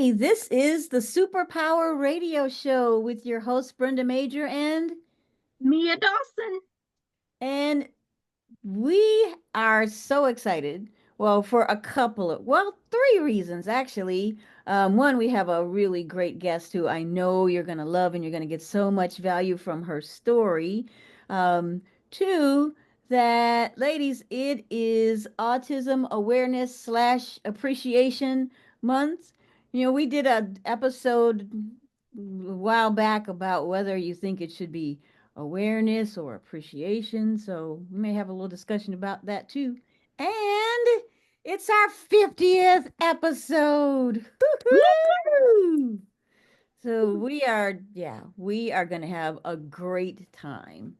Hey, this is the Superpower Radio Show with your host Brenda Major Mia Dawson. and we are so excited. Well, for a couple of, well, three reasons actually. One, we have a really great guest who I know you're going to love and you're going to get so much value from her story. Two, that ladies, it is Autism Awareness slash Appreciation Month. We did a episode a while back about whether you think it should be awareness or appreciation. So we may have a little discussion about that too. And it's our 50th episode. Woo-hoo! So we are going to have a great time.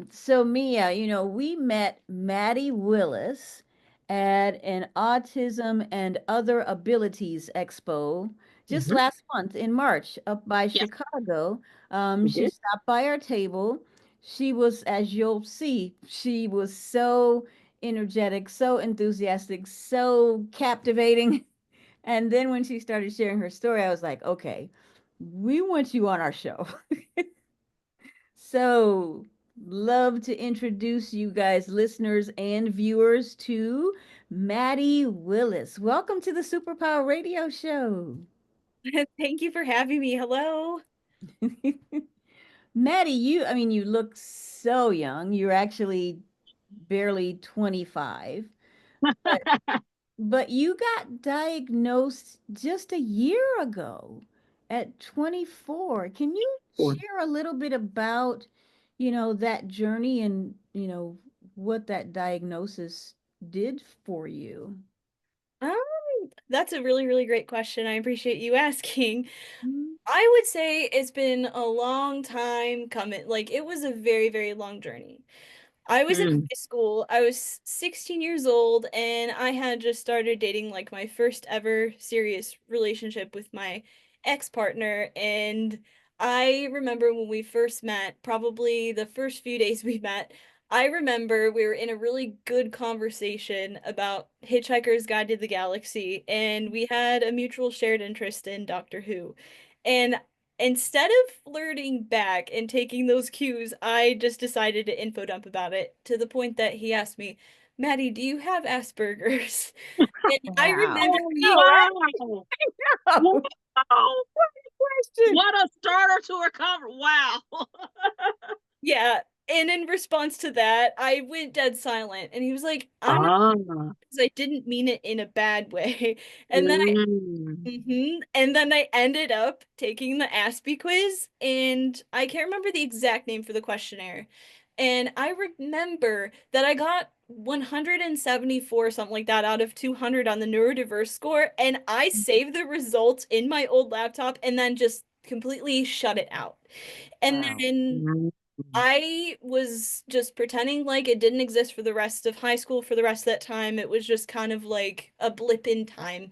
So Mia, we met Madi Willis at an Autism and Other Abilities Expo just Mhm. last month in March up by Yes, Chicago. we She did. stopped by our table. She was, as you'll see, she was so energetic, so enthusiastic, so captivating. And then when she started sharing her story, I was like, okay, we want you on our show. So, love to introduce you guys, listeners and viewers, to Madi Willis. Welcome to the Superpower Radio Show. Thank you for having me. Hello. Maddie, you look so young. You're actually barely 25, but but you got diagnosed just a year ago at 24. Can you Or, share a little bit about, that journey and, what that diagnosis did for you? Um, that's a really, really great question. I appreciate you asking. Mm, I would say it's been a long time coming. Like, it was a very, very long journey. I was in mm, high school. I was 16 years old, and I had just started dating like my first ever serious relationship with my ex-partner. And I remember when we first met, probably the first few days we met, I remember we were in a really good conversation about Hitchhiker's Guide to the Galaxy, and we had a mutual shared interest in Doctor Who. And instead of flirting back and taking those cues, I just decided to info dump about it to the point that he asked me, Maddie, do you have Asperger's? And I wow. remember oh, being, wow. Oh, Wow. question. What a starter to a cover. Wow. yeah. And in response to that, I went dead silent. And he was like, I'm not, Ah. because I didn't mean it in a bad way. And then Mm. And then I ended up taking the Aspie quiz, and I can't remember the exact name for the questionnaire. And I remember that I got 174, something like that, out of 200 on the neurodiverse score, and I saved the results in my old laptop and then just completely shut it out. And Wow. then Mm. I was just pretending like it didn't exist for the rest of high school for the rest of that time. It was just kind of like a blip in time.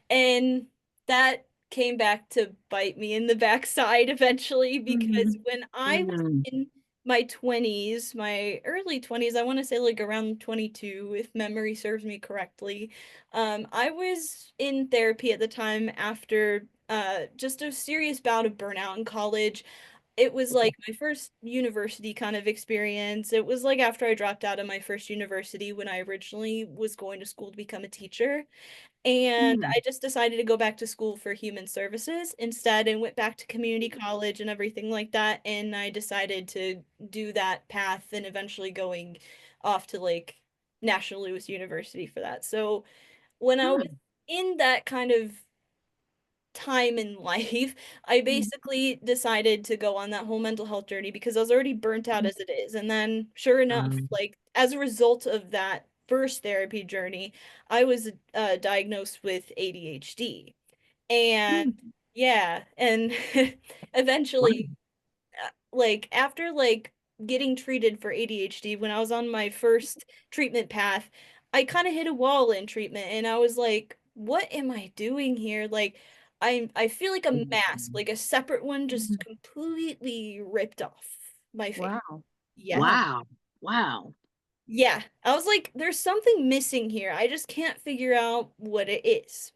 And that came back to bite me in the backside eventually because Mhm. when I was Mm. in my 20s, my early 20s, I want to say like around 22, if memory serves me correctly, I was in therapy at the time after just a serious bout of burnout in college. It was like my first university kind of experience. It was like after I dropped out of my first university when I originally was going to school to become a teacher. And Mm. I just decided to go back to school for human services instead and went back to community college and everything like that. And I decided to do that path and eventually going off to like National Louis University for that. So when I was Mm. in that kind of time in life, I Mm. basically decided to go on that whole mental health journey because I was already burnt out as it is. And then, sure enough, Um, like as a result of that first therapy journey, I was diagnosed with ADHD. And Mm. yeah, and wow. eventually like after like getting treated for ADHD when I was on my first treatment path, I kind of hit a wall in treatment and I was like, what am I doing here? Like I feel like a mask, like a separate one just Mhm. completely ripped off my face. Wow. Yeah. Wow. Wow. Wow. Yeah. I was like, there's something missing here. I just can't figure out what it is.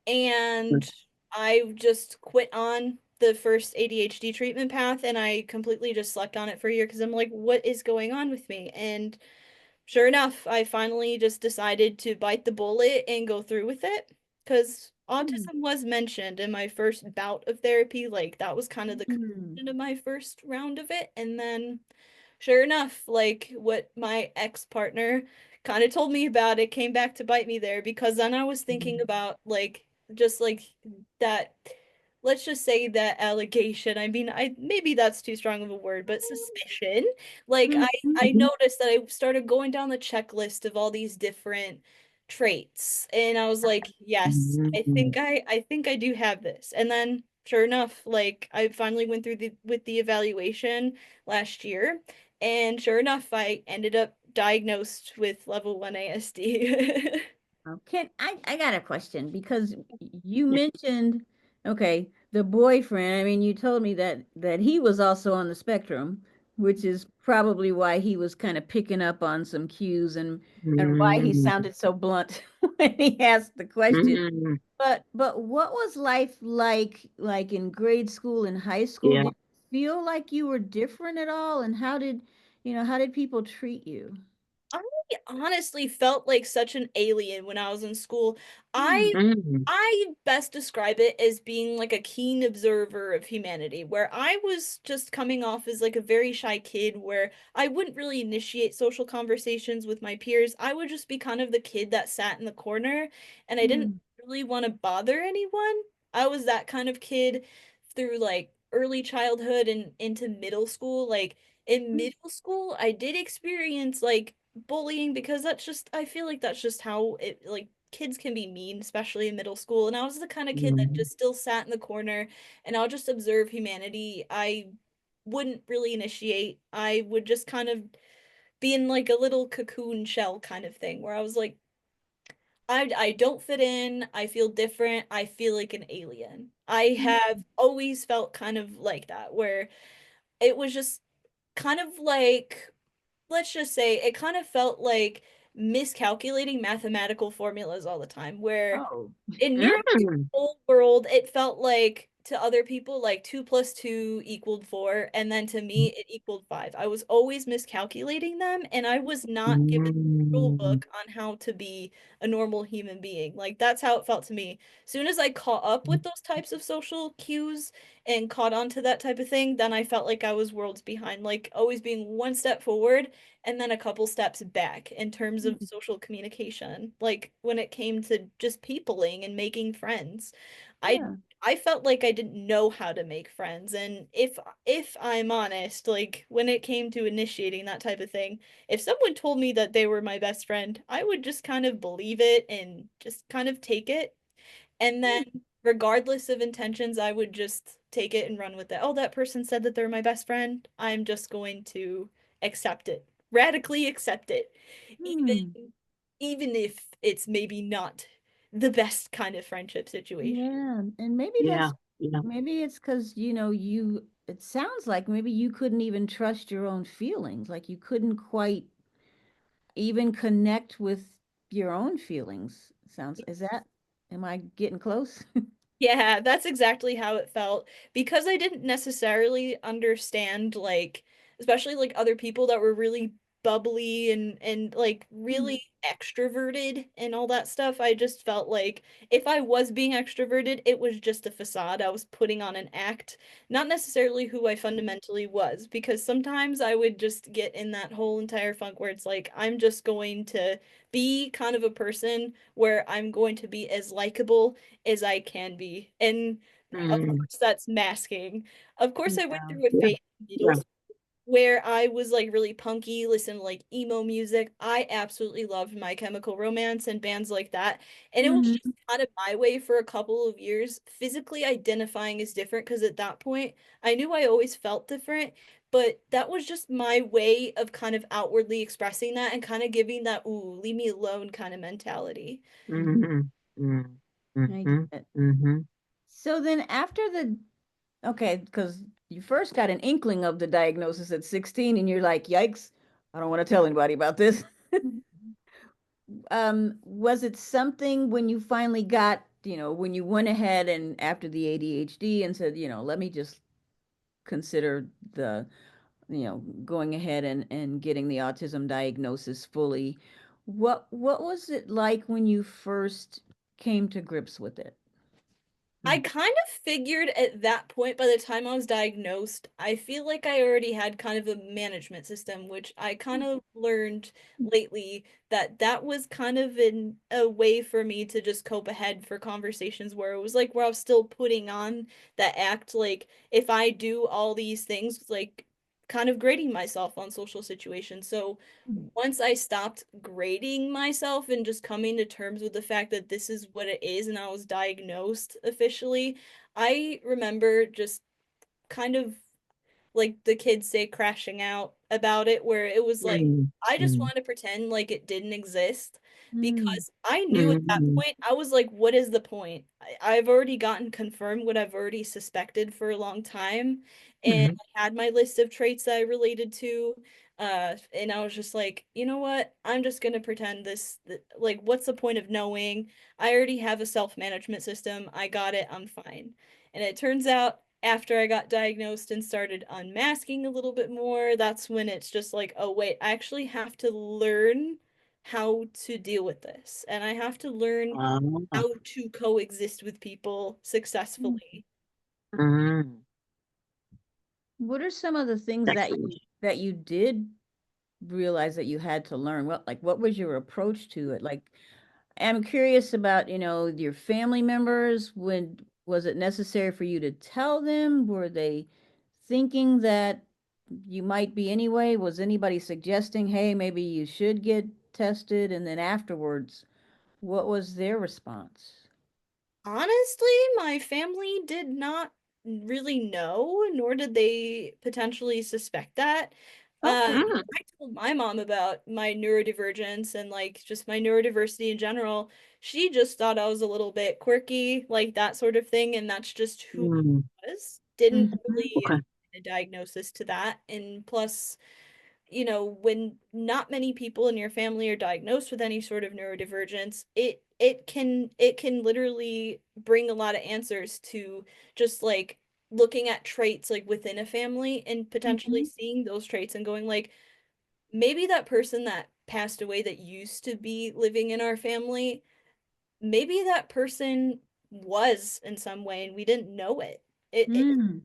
And I just quit on the first ADHD treatment path and I completely just slept on it for a year because I'm like, what is going on with me? And sure enough, I finally just decided to bite the bullet and go through with it because Hmm. autism was mentioned in my first bout of therapy. Like, that was kind of the Hmm. conclusion of my first round of it. And then, sure enough, like what my ex-partner kind of told me about, it came back to bite me there because then I was thinking about, like, just like that, let's just say that allegation. I mean, I maybe that's too strong of a word, but suspicion. Like I Mhm. noticed that I started going down the checklist of all these different traits, and I was like, yes, I think I do have this. And then sure enough, like I finally went through the evaluation last year, and sure enough, I ended up diagnosed with level 1 ASD. Okay, I got a question because you mentioned, okay, the boyfriend. I mean, you told me that he was also on the spectrum, which is probably why he was kind of picking up on some cues and why he sounded so blunt when he asked the question. But what was life like in grade school and high school? Yeah. Did you feel like you were different at all? And how did people treat you? I honestly felt like such an alien when I was in school. I Hmm. I best describe it as being like a keen observer of humanity, where I was just coming off as like a very shy kid where I wouldn't really initiate social conversations with my peers. I would just be kind of the kid that sat in the corner and I didn't Hmm. really want to bother anyone. I was that kind of kid through like early childhood and into middle school. Like in middle school, I did experience like bullying because that's just I feel like that's just how it like kids can be mean, especially in middle school. And I was the kind of kid that just still sat in the corner and I'll just observe humanity. I wouldn't really initiate. I would just kind of be in like a little cocoon shell kind of thing where I was like, I don't fit in. I feel different. I feel like an alien. I have always felt kind of like that, where it was just kind of like let's just say it kind of felt like miscalculating mathematical formulas all the time, where Oh. in neurotypical world, it felt like to other people like 2 plus 2 equaled 4, and then to me it equaled 5. I was always miscalculating them, and I was not given a rule book on how to be a normal human being. Like that's how it felt to me. Soon as I caught up with those types of social cues and caught on to that type of thing, then I felt like I was worlds behind, like always being one step forward and then a couple steps back in terms of social communication. Like when it came to just peopling and making friends, I Yeah. I felt like I didn't know how to make friends. And if I'm honest, like when it came to initiating that type of thing, if someone told me that they were my best friend, I would just kind of believe it and just kind of take it. And then, regardless of intentions, I would just take it and run with it. Oh, that person said that they're my best friend. I'm just going to accept it, radically accept it, Hmm. even if it's maybe not the best kind of friendship situation. Yeah, and Yeah. Yeah. maybe it's because it sounds like maybe you couldn't even trust your own feelings, like you couldn't quite even connect with your own feelings. Is that, am I getting close? Yeah, that's exactly how it felt because I didn't necessarily understand like especially like other people that were really bubbly and like Mm. really extroverted and all that stuff. I just felt like if I was being extroverted, it was just a facade. I was putting on an act, not necessarily who I fundamentally was, because sometimes I would just get in that whole entire funk where it's like I'm just going to be kind of a person where I'm going to be as likable as I can be. And of Mm. course, that's masking. Of course, I went Yeah. through a Yeah. phase in middle Yeah. school where I was like really punky, listen to like emo music. I absolutely loved My Chemical Romance and bands like that. And it was just Mhm. kind of my way for a couple of years, physically identifying as different because at that point, I knew I always felt different. But that was just my way of kind of outwardly expressing that and kind of giving that, ooh, leave me alone kind of mentality. Mm-hmm. Mm-hmm. I get Mm-hmm. it. Mm-hmm. So then after okay, because you first got an inkling of the diagnosis at 16 and you're like, yikes, I don't want to tell anybody about this. Was it something when you finally got when you went ahead and after the ADHD and said, let me just consider the, going ahead and getting the autism diagnosis fully. What was it like when you first came to grips with it? I kind of figured at that point, by the time I was diagnosed, I feel like I already had kind of a management system, which I kind of learned lately that that was kind of a way for me to just cope ahead for conversations where it was like where I was still putting on that act, like if I do all these things, like kind of grading myself on social situations. So once I stopped grading myself and just coming to terms with the fact that this is what it is and I was diagnosed officially, I remember just kind of like the kids say crashing out about it, where it was like mm, I just mm, wanted to pretend like it didn't exist Mm, because I knew at that mm, point I was like, what is the point? I've already gotten confirmed what I've already suspected for a long time, and mhm, I had my list of traits that I related to. And I was just like, you know what? I'm just gonna pretend like, what's the point of knowing? I already have a self-management system. I got it. I'm fine. And it turns out after I got diagnosed and started unmasking a little bit more, that's when it's just like, oh, wait, I actually have to learn how to deal with this. And I have to learn ah, how to coexist with people mm. successfully. mm. What are some of the things that Excellent. you did realize that you had to learn? What was your approach to it? Like, I'm curious about, your family members. When was it necessary for you to tell them? Were they thinking that you might be anyway? Was anybody suggesting, hey, maybe you should get tested? And then afterwards, what was their response? Honestly, my family did not really know, nor did they potentially suspect that. Mm, I told my mom about my neurodivergence and like just my neurodiversity in general. She just thought I was a little bit quirky, like that sort of thing, and that's just who mm. I was. Didn't Mhm. really Okay. assign a diagnosis to that. And plus, when not many people in your family are diagnosed with any sort of neurodivergence, it can literally bring a lot of answers to just like looking at traits like within a family and potentially Mhm. seeing those traits and going like maybe that person that passed away that used to be living in our family, maybe that person was in some way and we didn't know it. It Mm.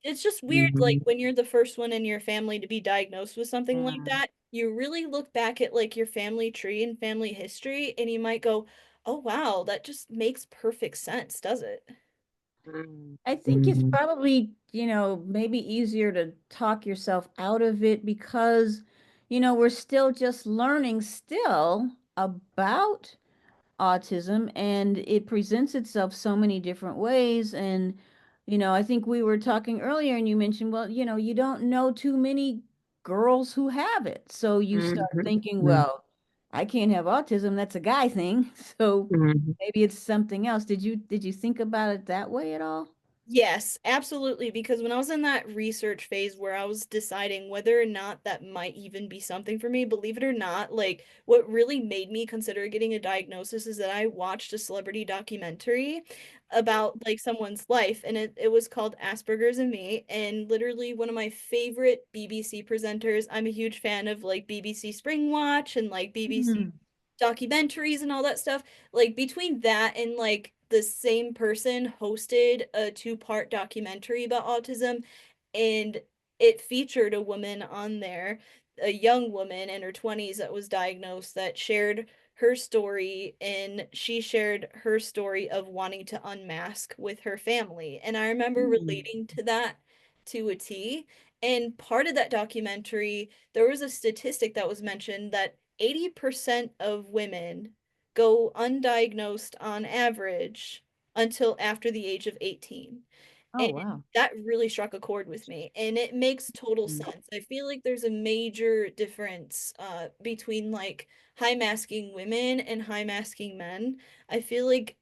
it's just weird, like Mhm, when you're the first one in your family to be diagnosed with something like mm, that, you really look back at like your family tree and family history, and you might go, "Oh wow, that just makes perfect sense, does it?" mm, I think it's mhm, probably, maybe easier to talk yourself out of it because, we're still just learning still about autism and it presents itself so many different ways. And, I think we were talking earlier and you mentioned, well, you don't know too many girls who have it. So you start mhm, thinking, mm, well, I can't have autism. That's a guy thing. So mhm, maybe it's something else. Did you think about it that way at all? Yes, absolutely. Because when I was in that research phase where I was deciding whether or not that might even be something for me, believe it or not, like what really made me consider getting a diagnosis is that I watched a celebrity documentary about like someone's life, and it was called Asperger's and Me. And literally one of my favorite BBC presenters, I'm a huge fan of like BBC Spring Watch and like BBC Mm. documentaries and all that stuff. Like between that and like the same person hosted a two-part documentary about autism, and it featured a woman on there, a young woman in her 20s that was diagnosed, that shared her story, and she shared her story of wanting to unmask with her family. And I remember mm, relating to that to a T. And part of that documentary, there was a statistic that was mentioned that 80% of women go undiagnosed on average until after the age of 18. Oh, And wow. that really struck a chord with me. And it makes total Mm. sense. I feel like there's a major difference between like high masking women and high masking men. I feel like,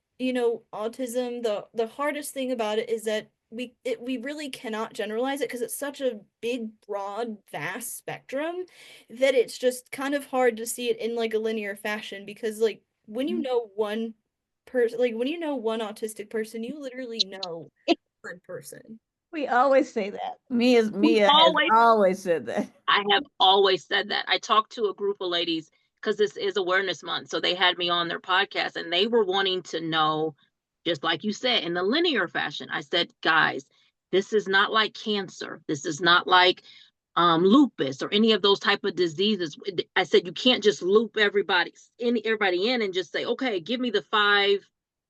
autism, the hardest thing about it is that we really cannot generalize it because it's such a big, broad, vast spectrum that it's just kind of hard to see it in like a linear fashion because like when you know one person, like when you know one autistic person, you literally know one person. We always say that. Mia We Mia has always always said that. I have always said that. I talked to a group of ladies because this is awareness month. So they had me on their podcast and they were wanting to know, just like you said, in the linear fashion. I said, guys, this is not like cancer. This is not like lupus or any of those type of diseases. I said, you can't just loop everybody in and just say, okay, give me the 5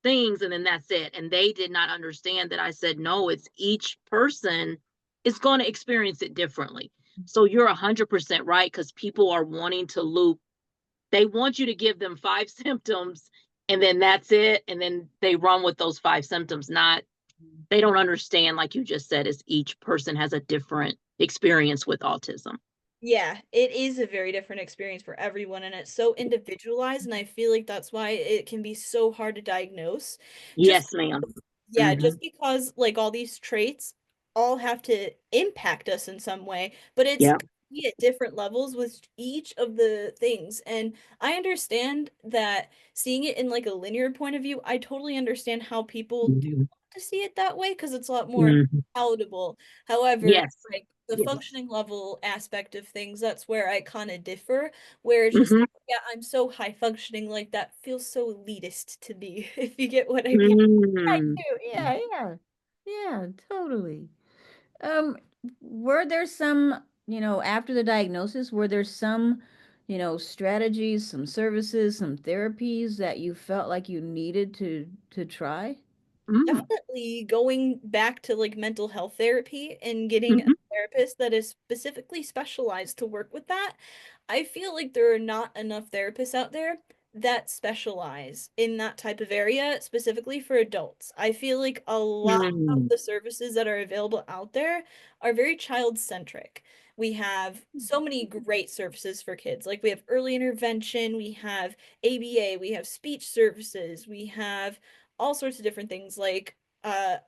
things and then that's it. And they did not understand that I said, no, it's each person is going to experience it differently. So you're 100% right because people are wanting to loop. They want you to give them 5 symptoms and then that's it. And then they run with those 5 symptoms. Not, they don't understand, like you just said, is each person has a different experience with autism. Yeah, it is a very different experience for everyone, and it's so individualized, and I feel like that's why it can be so hard to diagnose. Just Yes, ma'am. Yeah, Mm-hmm. just because like all these traits all have to impact us in some way, but it's Yeah. gonna be at different levels with each of the things. And I understand that seeing it in like a linear point of view, I totally understand how people do Mm-hmm. want to see it that way because it's a lot more Mm-hmm. palatable. However, Yes. like the Yes. functioning level aspect of things, that's where I kind of differ, where it's just Mm-hmm. like, yeah, I'm so high functioning, like that feels so elitist to me, if you get what I mean. I Mm-hmm. do. Yeah, yeah. Yeah, totally. Um, were there some, after the diagnosis, were there some, strategies, some services, some therapies that you felt like you needed to try? Definitely going back to like mental health therapy and getting a Mm-hmm. therapist that is specifically specialized to work with that. I feel like there are not enough therapists out there that specialize in that type of area, specifically for adults. I feel like a lot of Mm-hmm. the services that are available out there are very child-centric. We have so many great services for kids. Like we have early intervention, we have ABA, we have speech services, we have all sorts of different things like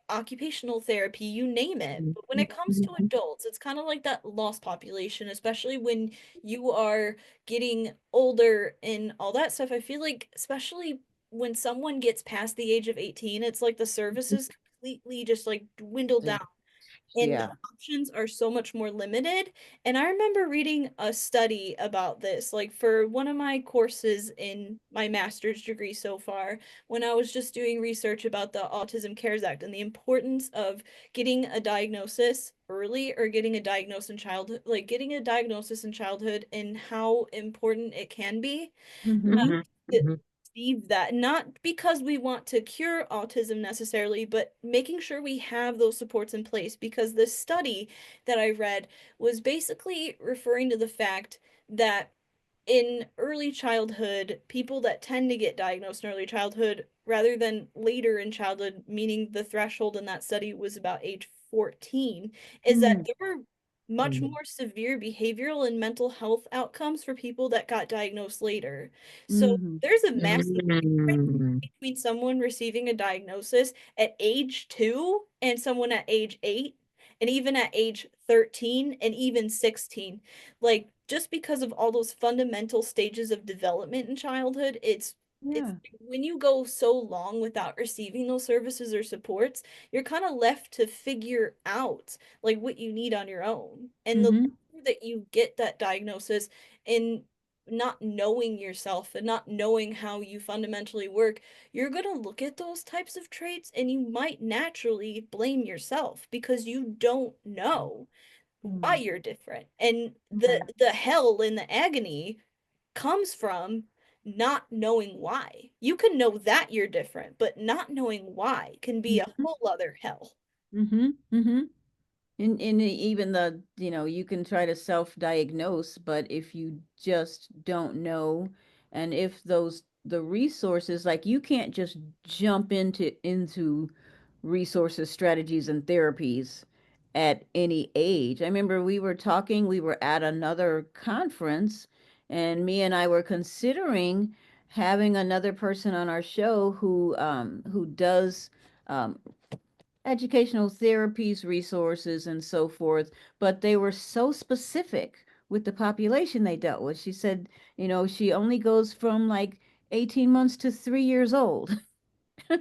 occupational therapy, you name it. But when it comes to adults, it's kind of like that lost population, especially when you are getting older and all that stuff. I feel like, especially when someone gets past the age of 18, it's like the services completely just like dwindle down and the Yeah. options are so much more limited. And I remember reading a study about this, like for one of my courses in my master's degree so far, when I was just doing research about the Autism Cares Act and the importance of getting a diagnosis early or getting a diagnosis in childhood, like getting a diagnosis in childhood and how important it can be Mm-hmm. to Mm-hmm. achieve that, not because we want to cure autism necessarily, but making sure we have those supports in place. Because the study that I read was basically referring to the fact that in early childhood, people that tend to get diagnosed in early childhood rather than later in childhood, meaning the threshold in that study was about age 14, is that there were much more severe behavioral and mental health outcomes for people that got diagnosed later. So Mm-hmm. there's a massive difference Mm-hmm. between someone receiving a diagnosis at age 2 and someone at age 8 and even at age 13 and even 16. Like just because of all those fundamental stages of development in childhood, it's Yeah. when you go so long without receiving those services or supports, you're kind of left to figure out like what you need on your own. And the Mm-hmm. longer that you get that diagnosis and not knowing yourself and not knowing how you fundamentally work, you're going to look at those types of traits and you might naturally blame yourself because you don't know why Mm-hmm. you're different. And the hell and the agony comes from not knowing why. You can know that you're different, but not knowing why can be a whole other hell. Mm-hmm. Mm-hmm. And even you can try to self-diagnose, but if you just don't know, and if the resources, like you can't just jump into resources, strategies, and therapies at any age. I remember we were at another conference, and me and I were considering having another person on our show who does um, educational therapies, resources, and so forth, but they were so specific with the population they dealt with. She said, she only goes from like 18 months to 3 years old.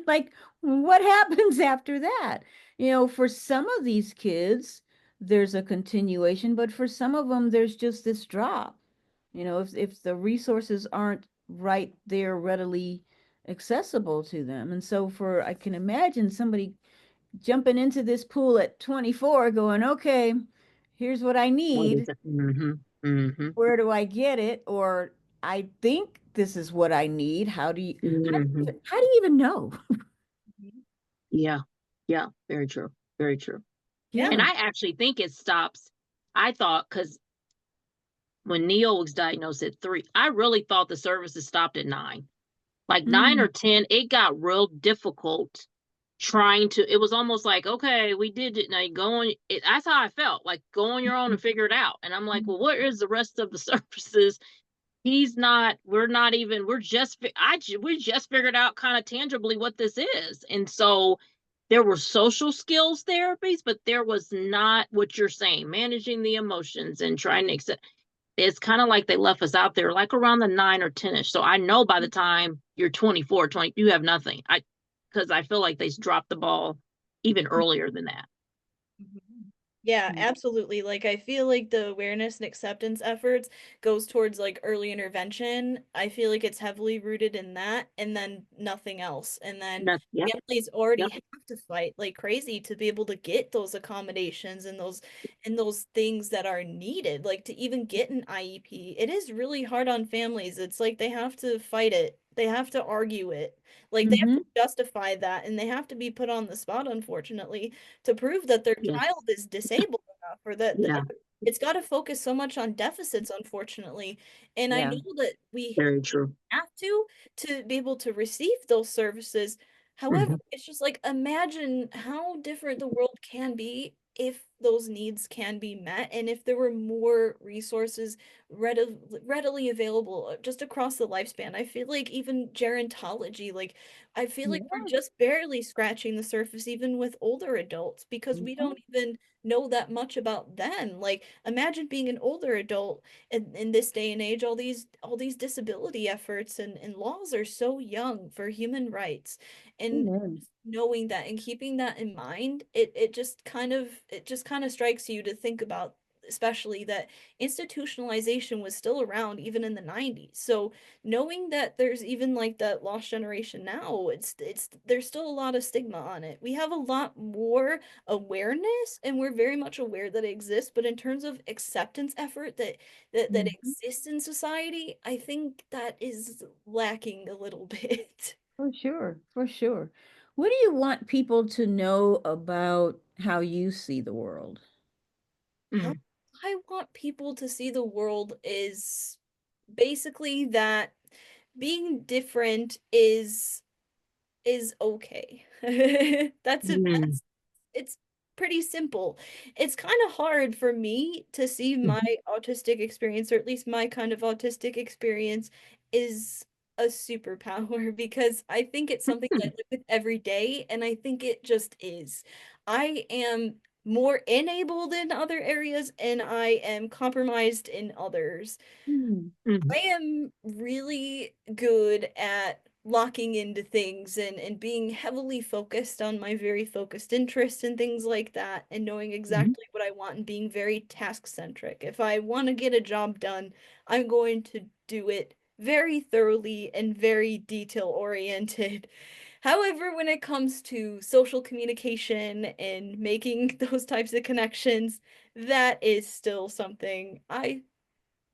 Like, what happens after that? For some of these kids, there's a continuation, but for some of them, there's just this drop. If the resources aren't right there readily accessible to them. And so I can imagine somebody jumping into this pool at 24 going, okay, here's what I What need. is it? Mm-hmm. Mm-hmm. Where do I get it? Or I think this is what I need. Mm-hmm. How do you even know? Mhm. Yeah. Yeah. Very true. Very true. Yeah. And Yeah. I actually think it stops. I thought because when Neil was diagnosed at 3, I really thought the services stopped at 9. Like 9 or Mm, 10, it got real difficult trying to. It was almost like, okay, we did it. Now you go on. That's how I felt. Like go on your own and figure it out. And I'm like, well, what is the rest of the services? He's not. We're not even. We're just. We just figured out kind of tangibly what this is. And so there were social skills therapies, but there was not what you're saying, managing the emotions and trying to accept. It's kind of like they left us out there like around the 9 or 10ish. So I know by the time you're 24, 20, you have nothing. Because I feel like they dropped the ball even earlier than that. Mhm. Yeah, mm, absolutely. Like I feel like the awareness and acceptance efforts goes towards like early intervention. I feel like it's heavily rooted in that and then nothing else. And then Yep, families already yep, have to fight like crazy to be able to get those accommodations and those things that are needed. Like to even get an IEP. It is really hard on families. It's like they have to fight it. They have to argue it. Like they have mm-hmm. to justify that and they have to be put on the spot, unfortunately, to prove that their yes, child is disabled enough or that yeah, it's got to focus so much on deficits, unfortunately. And I Yeah. know that we very true. have to be able to receive those services. However, Hmm. it's just like imagine how different the world can be if those needs can be met and if there were more resources readily available just across the lifespan. I feel like even gerontology, like I feel like we're Yeah. just barely scratching the surface even with older adults because we Yeah. don't even know that much about them. Like imagine being an older adult in this day and age, all these disability efforts and laws are so young for human rights. And Amen. knowing that and keeping that in mind, it just kind of strikes you to think about, especially that institutionalization was still around even in the 90s. So knowing that there's even like that lost generation now, it's there's still a lot of stigma on it. We have a lot more awareness and we're very much aware that it exists, but in terms of acceptance effort that Mhm. exists in society, I think that is lacking a little bit. For sure. For sure. What do you want people to know about how you see the world? How Hmm. I want people to see the world is basically that being different is okay. Hmm. That's it's pretty simple. It's kind of hard for me to see my Hmm. autistic experience, or at least my kind of autistic experience, is a superpower because I think it's something that I live with every day, and I think it just is. I am more enabled in other areas, and I am compromised in others. Hmm. Hmm. I am really good at locking into things and being heavily focused on my very focused interests and things like that, and knowing Hmm. exactly what I want and being very task centric. If I want to get a job done, I'm going to do it very thoroughly and very detail oriented. However, when it comes to social communication and making those types of connections, that is still something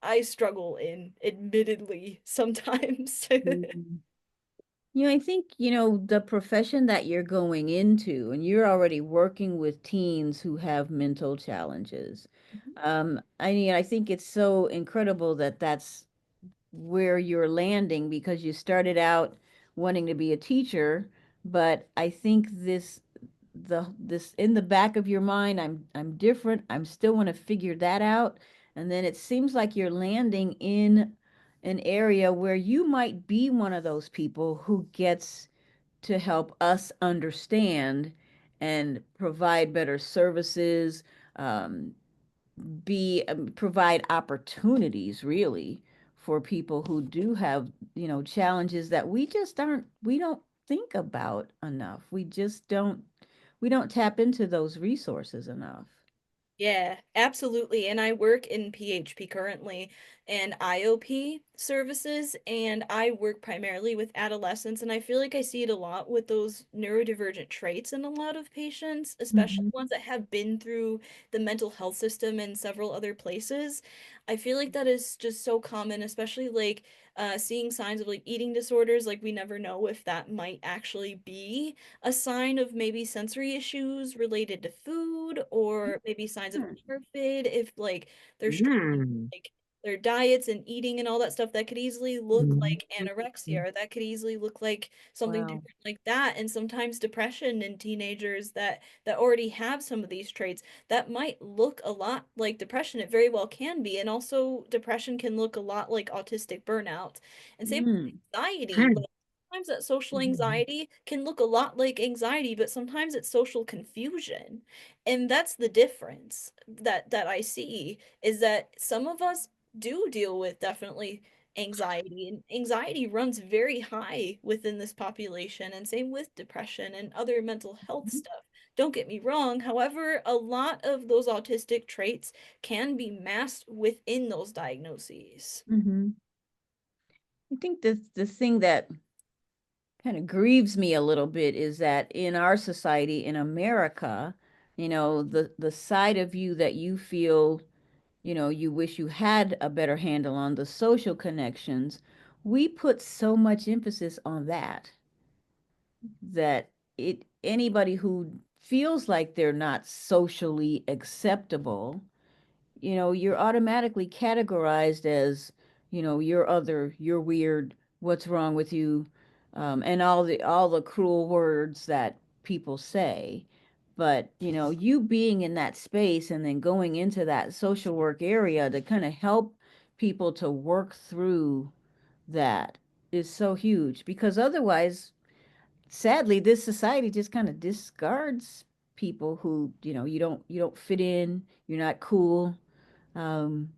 I struggle in, admittedly, sometimes. Mhm. I think, the profession that you're going into, and you're already working with teens who have mental challenges. I think it's so incredible that that's where you're landing because you started out wanting to be a teacher, but I think this in the back of your mind, I'm different. I'm still want to figure that out. And then it seems like you're landing in an area where you might be one of those people who gets to help us understand and provide better services, um, be provide opportunities really for people who do have challenges that we just aren't we don't think about enough. We don't tap into those resources enough. Yeah, absolutely. And I work in PHP currently and IOP services, and I work primarily with adolescents. And I feel like I see it a lot with those neurodivergent traits in a lot of patients, especially Hmm. ones that have been through the mental health system and several other places. I feel like that is just so common, especially like seeing signs of like eating disorders. Like, we never know if that might actually be a sign of maybe sensory issues related to food, or maybe signs of ARFID if like they're struggling Mm. like their diets and eating and all that stuff. That could easily look Mhm. like anorexia, or that could easily look like something Wow. different like that. And sometimes depression in teenagers that already have some of these traits, that might look a lot like depression. It very well can be. And also depression can look a lot like autistic burnout. And same with Mm. anxiety. Mm. Sometimes that social Mhm. anxiety can look a lot like anxiety, but sometimes it's social confusion. And that's the difference that I see, is that some of us do deal with definitely anxiety, and anxiety runs very high within this population, and same with depression and other mental health stuff. Don't get me wrong, however, a lot of those autistic traits can be masked within those diagnoses. Mhm. I think the thing that kind of grieves me a little bit is that in our society in America, the side of you that you feel, you wish you had a better handle on the social connections, we put so much emphasis on that anybody who feels like they're not socially acceptable, you're automatically categorized as, you're other, you're weird, what's wrong with you, and all the cruel words that people say. But, you being in that space and then going into that social work area to kind of help people to work through that is so huge, because otherwise, sadly, this society just kind of discards people who, you don't fit in, you're not cool. um,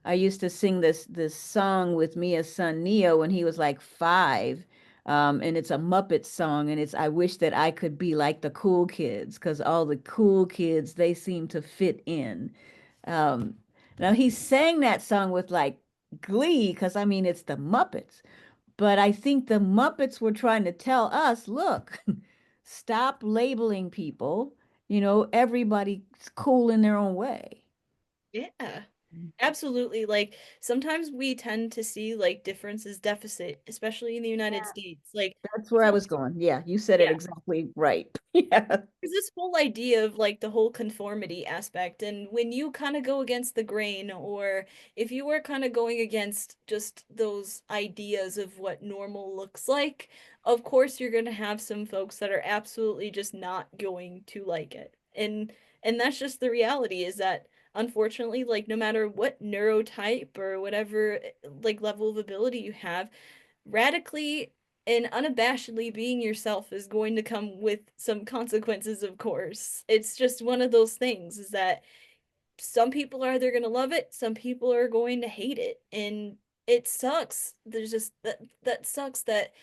I used to sing this song with Mia's son Neo when he was like 5. And it's a Muppet song, and it's I wish that I could be like the cool kids, because all the cool kids, they seem to fit in. Um, Now he sang that song with like glee, because I mean it's the Muppets. But I think the Muppets were trying to tell us, look, stop labeling people. Everybody's cool in their own way. Yeah. Absolutely. Like sometimes we tend to see like difference as deficit, especially in the United States. Like That's where I some, was going. Yeah, you said it yeah, exactly right. Yeah. there's this whole idea of like the whole conformity aspect. And when you kind of go against the grain, or if you are kind of going against just those ideas of what normal looks like, of course you're going to have some folks that are absolutely just not going to like it. And that's just the reality, is that unfortunately, like no matter what neurotype or whatever like level of ability you have, radically and unabashedly being yourself is going to come with some consequences, of course. It's just one of those things, is that some people are either going to love it, some people are going to hate it. And it sucks. There's just that sucks that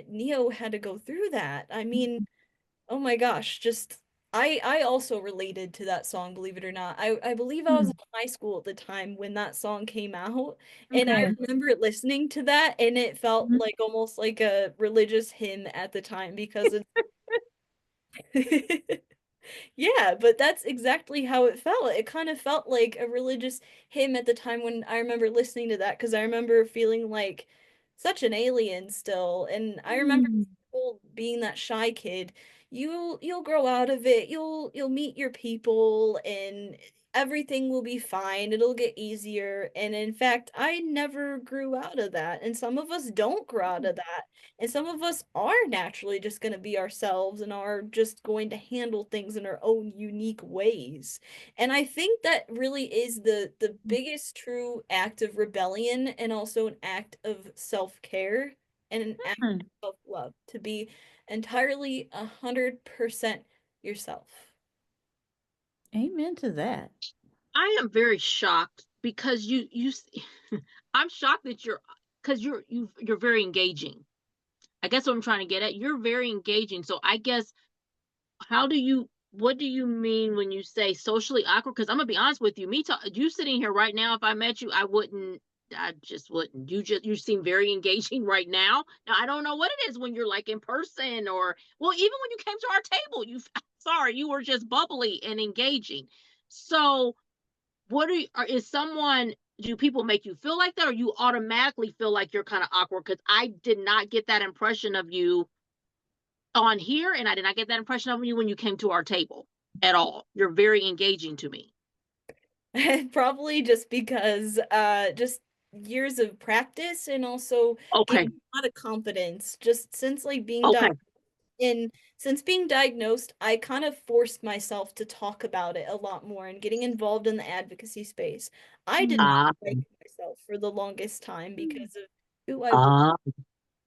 Neo had to go through that. I mean, oh my gosh, just I also related to that song, believe it or not. I believe I was Hmm. in high school at the time when that song came out, and I Okay. remember listening to that, and it felt Mhm. like almost like a religious hymn at the time, because it's yeah, but that's exactly how it felt. It kind of felt like a religious hymn at the time when I remember listening to that, because I remember feeling like such an alien still. And I remember Hmm. being that shy kid. You'll grow out of it. You'll meet your people, and everything will be fine. It'll get easier. And in fact, I never grew out of that. And some of us don't grow out of that. And some of us are naturally just going to be ourselves and are just going to handle things in our own unique ways. And I think that really is the biggest true act of rebellion, and also an act of self-care and an act Hmm. of self-love, to be entirely 100% yourself. Amen to that. I am very shocked because I'm shocked that you're because you're very engaging. I guess what I'm trying to get at, you're very engaging. So I guess what do you mean when you say socially awkward? Because I'm gonna be honest with you, you sitting here right now, if I met you, I just wouldn't. You seem very engaging right now. Now I don't know what it is when you're like in person or well, even when you came to our table, sorry, you were just bubbly and engaging. So is someone do people make you feel like that or you automatically feel like you're kind of awkward? Because I did not get that impression of you on here, and I did not get that impression of you when you came to our table at all. You're very engaging to me. Probably just because just years of practice and also Okay. gaining a lot of confidence just since like being Okay. and since being diagnosed, I kind of forced myself to talk about it a lot more and getting involved in the advocacy space. I did not Ah, like myself for the longest time because of who I was. ah,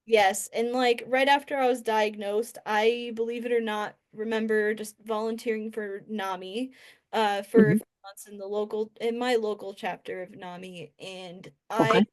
Yes, and like right after I was diagnosed, I, believe it or not, remember just volunteering for NAMI for a mhm, few months in my local chapter of NAMI, and I okay.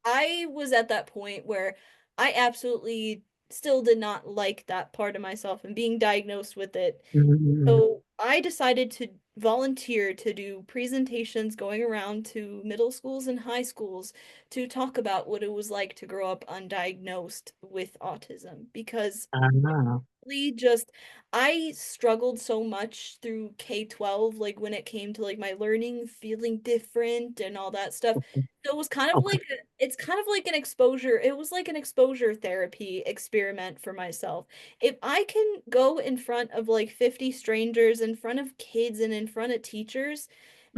I was at that point where I absolutely still did not like that part of myself and being diagnosed with it. Mhm, So I decided to volunteer to do presentations going around to middle schools and high schools to talk about what it was like to grow up undiagnosed with autism because ah, really just I struggled so much through K-12, like when it came to like my learning feeling different and all that stuff. okay, So it was kind of okay. like it's kind of like an exposure. It was like an exposure therapy experiment for myself. If I can go in front of like 50 strangers, in front of kids and in front of teachers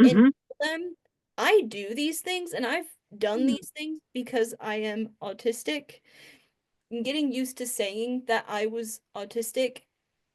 and Mhm, tell them I do these things and I've done these things because I am autistic, and getting used to saying that I was autistic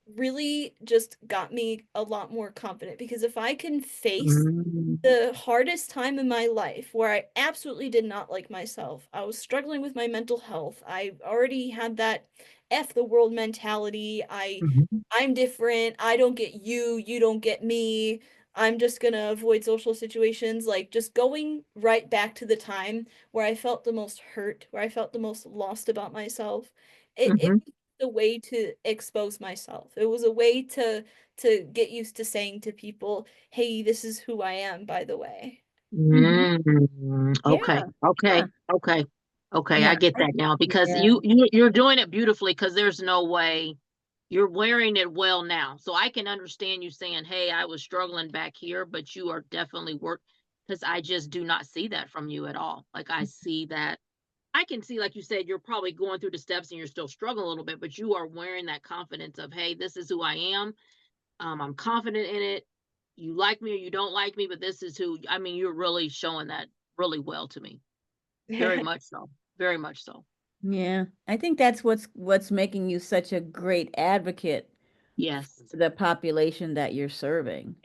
really just got me a lot more confident because if I can face mm, the hardest time in my life where I absolutely did not like myself, I was struggling with my mental health. I already had that F the world mentality. mhm, I'm different. I don't get you, you don't get me. I'm just gonna avoid social situations. Like just going right back to the time where I felt the most hurt, where I felt the most lost about myself. It mhm, was a way to expose myself. It was a way to get used to saying to people, "Hey, this is who I am, by the way." Mhm. okay, Yeah. okay, Yeah. okay, okay. Yeah. I get that now because Yeah. you're doing it beautifully because there's no way you're wearing it well now. So I can understand you saying, "Hey, I was struggling back here," but you are definitely work because I just do not see that from you at all. Like I see that I can see, like you said, you're probably going through the steps and you're still struggling a little bit, but you are wearing that confidence of, hey, this is who I am. I'm confident in it. You like me or you don't like me, but this is who, I mean, you're really showing that really well to me. Very much so. Very much so. Yeah. I think that's what's making you such a great advocate Yes. for the population that you're serving.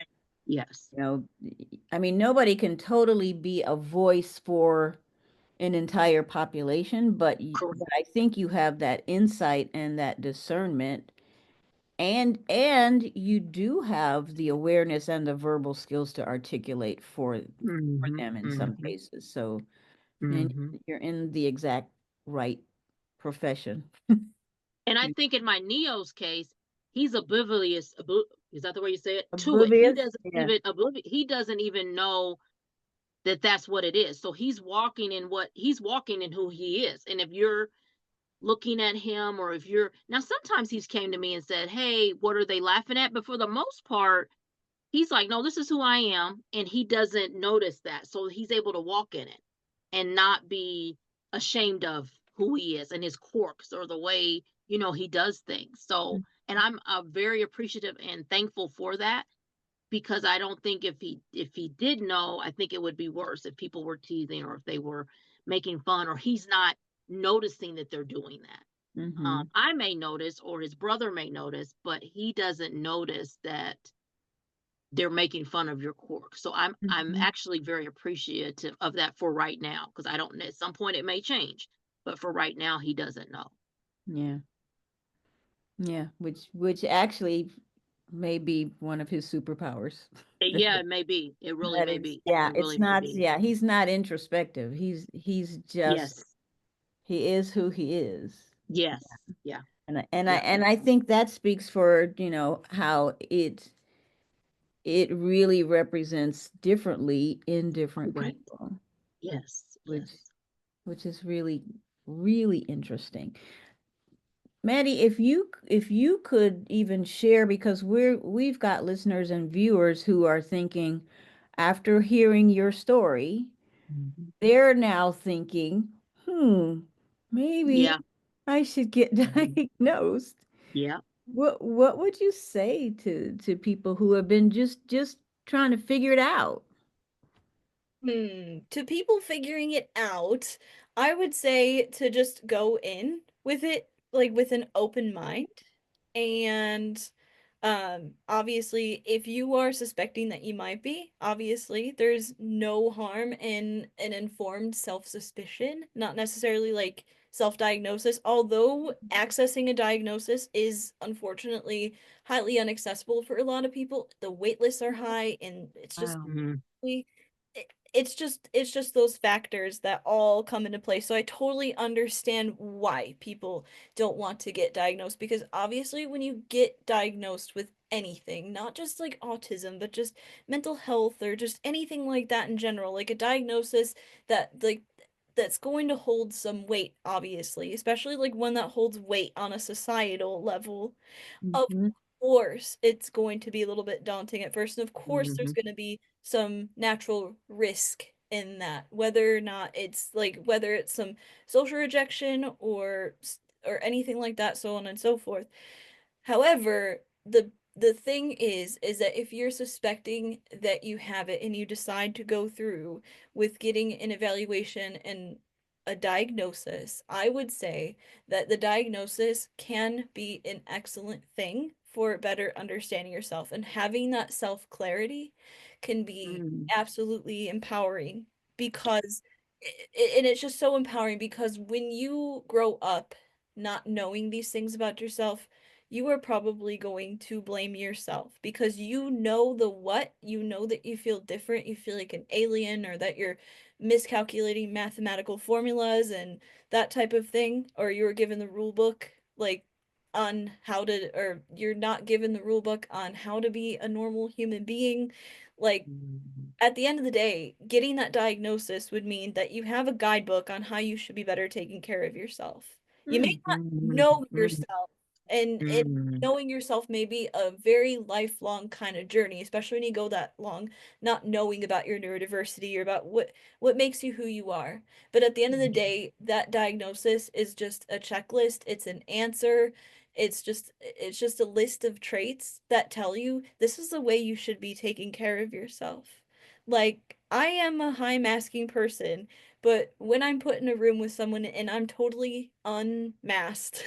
Yes. You know, I mean, nobody can totally be a voice for an entire population, Correct. but I think you have that insight and that discernment, and you do have the awareness and the verbal skills to articulate for Hmm. them in some Hmm. cases. So, and Hmm. you're in the exact right profession. And I think in my Neo's case, he's oblivious. Is that the way you say it? To it. He Oblivious? doesn't Yeah. even he doesn't even know that that's what it is. So he's walking in who he is. And if you're looking at him or if you're now sometimes he's came to me and said, "Hey, what are they laughing at?" But for the most part, he's like, "No, this is who I am." And he doesn't notice that. So he's able to walk in it and not be ashamed of who he is and his quirks or the way, he does things. So, and I'm very appreciative and thankful for that because I don't think if he did know, I think it would be worse if people were teasing or if they were making fun or he's not noticing that they're doing that. Mm-hmm. I may notice or his brother may notice, but he doesn't notice that they're making fun of your quirk. So I'm Hmm. actually very appreciative of that for right now because I don't at some point it may change, but for right now he doesn't know. Yeah. Yeah. Which actually may be one of his superpowers. Yeah, it may be. It really That may is, be. yeah, It it's really may not, be. yeah, he's not introspective. He's just Yes. he is who he is. Yes. Yeah. And Yeah. I think that speaks for, how it really represents differently in different Right. people, Yes. which Yes. which is really really interesting. Maddie, if you could even share, because we've got listeners and viewers who are thinking, after hearing your story, Mhm. they're now thinking, maybe Yeah. I should get Mhm. diagnosed. Yeah. What would you say to people who have been just trying to figure it out? To people figuring it out, I would say to just go in with it like with an open mind. And obviously if you are suspecting that you might be, obviously there's no harm in an informed self-suspicion, not necessarily like self-diagnosis, although accessing a diagnosis is unfortunately highly inaccessible for a lot of people. The wait lists are high and it's just Wow. Mhm. it's just those factors that all come into play. So I totally understand why people don't want to get diagnosed, because obviously when you get diagnosed with anything, not just like autism, but just mental health or just anything like that in general, like a diagnosis that's going to hold some weight, obviously, especially like one that holds weight on a societal level. Of Mhm. course, it's going to be a little bit daunting at first, and of course, there's Mhm. going to be some natural risk in that, whether it's some social rejection or anything like that, so on and so forth. However, the thing is that if you're suspecting that you have it and you decide to go through with getting an evaluation and a diagnosis, I would say that the diagnosis can be an excellent thing for better understanding yourself, and having that self-clarity can be Mhm. absolutely empowering because and it's just so empowering because when you grow up not knowing these things about yourself, you are probably going to blame yourself because you know the what, you know that you feel different, you feel like an alien, or that you're miscalculating mathematical formulas and that type of thing, or you were given the rule book like on how to, or you're not given the rule book on how to be a normal human being. Like Mhm. at the end of the day, getting that diagnosis would mean that you have a guidebook on how you should be better taking care of yourself. You may Mm. not Mhm. know Mhm. yourself, and Mhm. knowing yourself may be a very lifelong kind of journey, especially when you go that long not knowing about your neurodiversity or about what makes you who you are. But at the end of the day, that diagnosis is just a checklist, it's an answer. It's just a list of traits that tell you this is the way you should be taking care of yourself. Like, I am a high masking person, but when I'm put in a room with someone and I'm totally unmasked,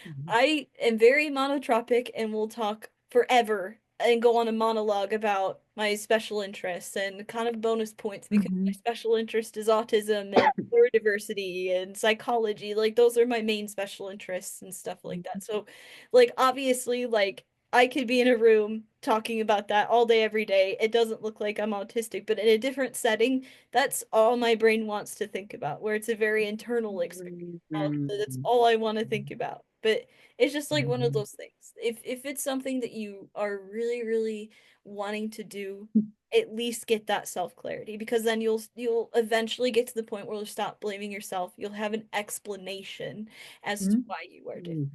Mhm. I am very monotropic and will talk forever and go on a monologue about my special interests and kind of bonus points because my Mhm. special interest is autism and neurodiversity and psychology. Like, those are my main special interests and stuff like that. So, like, obviously, like, I could be in a room talking about that all day, every day. It doesn't look like I'm autistic, but in a different setting, that's all my brain wants to think about, where it's a very internal experience. That's Mhm. all I want to think about. But it's just like one of Mhm. those things. If it's something that you are really, really wanting to do, at least get that self-clarity, because then you'll eventually get to the point where you'll stop blaming yourself. You'll have an explanation as to Mhm. why you are different.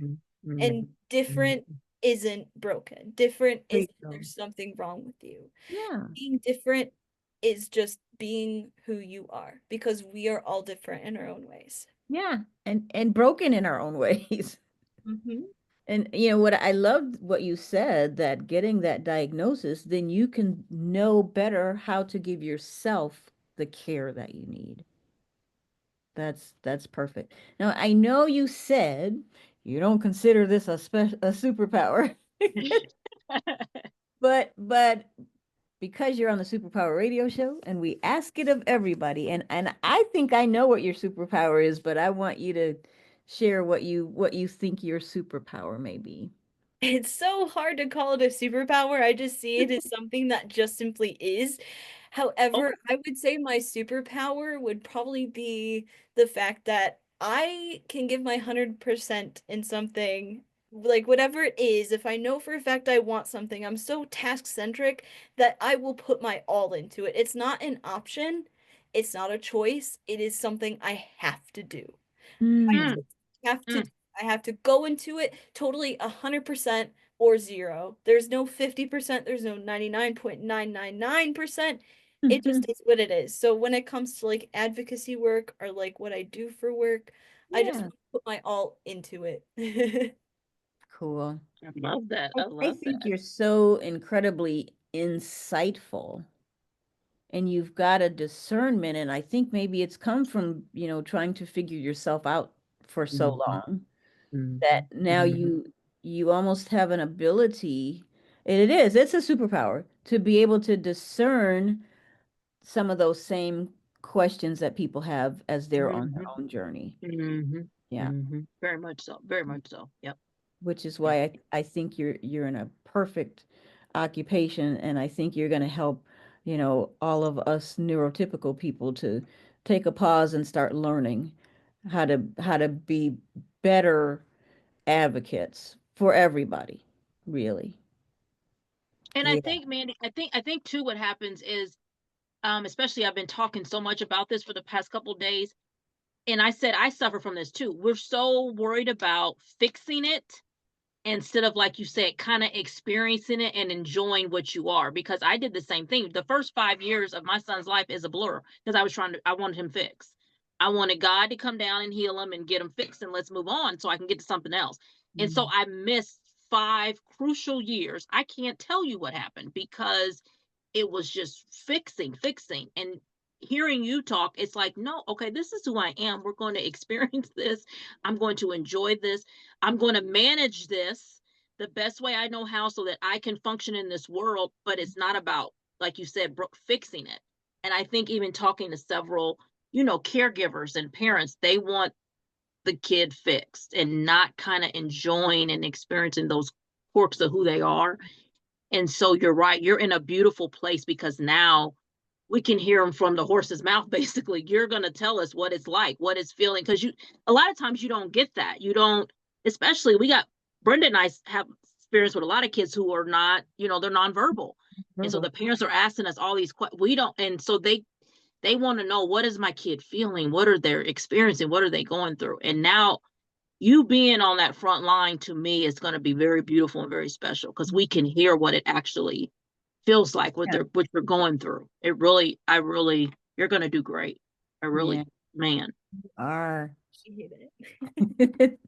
Mhm. And Mhm. different Mhm. isn't broken. Different There you isn't go. there's something wrong with you. Yeah. Being different is just being who you are, because we are all different in our own ways. Yeah. And broken in our own ways. Hmm. And what I loved what you said, that getting that diagnosis, then you can know better how to give yourself the care that you need. That's perfect. Now, I know you said you don't consider this a superpower, but because you're on the Superpower Radio Show and we ask it of everybody, and I think I know what your superpower is, but I want you to share what you think your superpower may be. It's so hard to call it a superpower. I just see it as something that just simply is. Oh. However, I would say my superpower would probably be the fact that I can give my 100% in something, like whatever it is. If I know for a fact I want something, I'm so task-centric that I will put my all into it. It's not an option, it's not a choice, it is something I have to do. I Mm. Mm, just have to mm, I have to go into it totally 100% or zero. There's no 50%, there's no 99.999%. It just is what it is. So when it comes to like advocacy work or like what I do for work, I just Yeah, put my all into it. cool. I love that. I, I I love think that. you're so incredibly insightful, and you've got a discernment, and I think maybe it's come from, trying to figure yourself out for so Mhm, long that mhm, now mhm, you almost have an ability, and it's a superpower to be able to discern some of those same questions that people have as they're on their mhm, own journey. mhm, Yeah. mhm. Very much so. Very much so. Yep. Which is Yep. why I think you're in a perfect occupation, and I think you're going to help, all of us neurotypical people to take a pause and start learning how to be better advocates for everybody, really. And I Yeah. think, Mandy, I think too what happens is, especially I've been talking so much about this for the past couple of days, and I said I suffer from this too. We're so worried about fixing it instead of, like you said, kind of experiencing it and enjoying what you are. Because I did the same thing. The first 5 years of my son's life is a blur because I wanted him fixed. I wanted God to come down and heal him and get him fixed and let's move on so I can get to something else. And so Mm. I missed 5 crucial years. I can't tell you what happened because it was just fixing, fixing. And hearing you talk, it's like, no, okay, this is who I am. We're going to experience this. I'm going to enjoy this. I'm going to manage this the best way I know how so that I can function in this world. But it's not about, like you said, Brooke, fixing it. And I think even talking to several, caregivers and parents, they want the kid fixed and not kind of enjoying and experiencing those quirks of who they are. And so you're right. You're in a beautiful place because now we can hear them from the horse's mouth. Basically, you're going to tell us what it's like, what it's feeling. Because a lot of times you don't get that. You don't, especially Brenda and I have experience with a lot of kids who are not, they're nonverbal. And so Verbal. the parents are asking us all these questions. We don't, and so they want to know, what is my kid feeling? What are they experiencing? What are they going through? And now you being on that front line to me is going to be very beautiful and very special because we can hear what it actually feels like, Yeah. what you're going through. You're going to do great. I Yeah. really, man. Are. Appreciate it.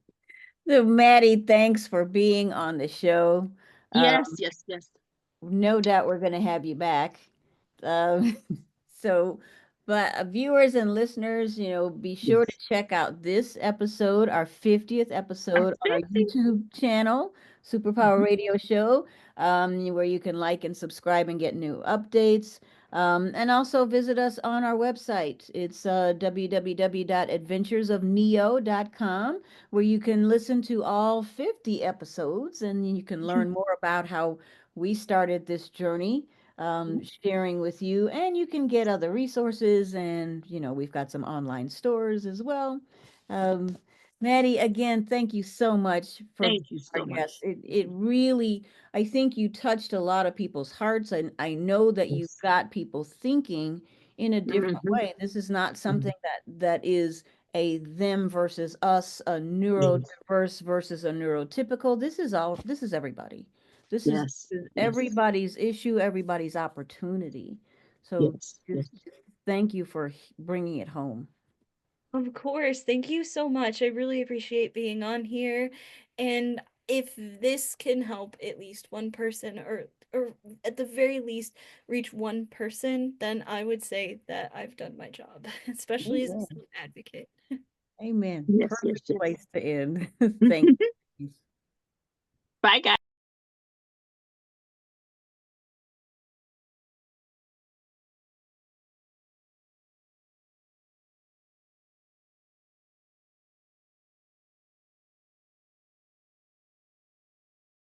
So, Maddie, thanks for being on the show. Yes, yes, yes. No doubt we're going to have you back. Um, so, but viewers and listeners, be sure to Yes. check out this episode, our 50th I'm episode on our 50. YouTube channel, Superpower Mhm. Radio Show, where you can like and subscribe and get new updates. And also visit us on our website. It's www.adventuresofneo.com, where you can listen to all 50 episodes and you can learn more about how we started this journey, sharing with you, and you can get other resources. And, we've got some online stores as well. Um, Maddie, again, thank you so much for being Thank you our so guest. much. It really, I think you touched a lot of people's hearts, and I know that you Yes. got people thinking in a different Hmm. way. This is not something that is a them versus us, a Yes, neurodiverse versus a neurotypical. This is everybody. This is yes, yes, everybody's issue, everybody's opportunity. So yes, just, yes. just thank you for bringing it home. Of course. Thank you so much. I really appreciate being on here. And if this can help at least one person or at the very least reach one person, then I would say that I've done my job, especially as a Amen. self advocate. Amen. Yes, yes, Perfect yes. place to end. Thank you. Bye, guys.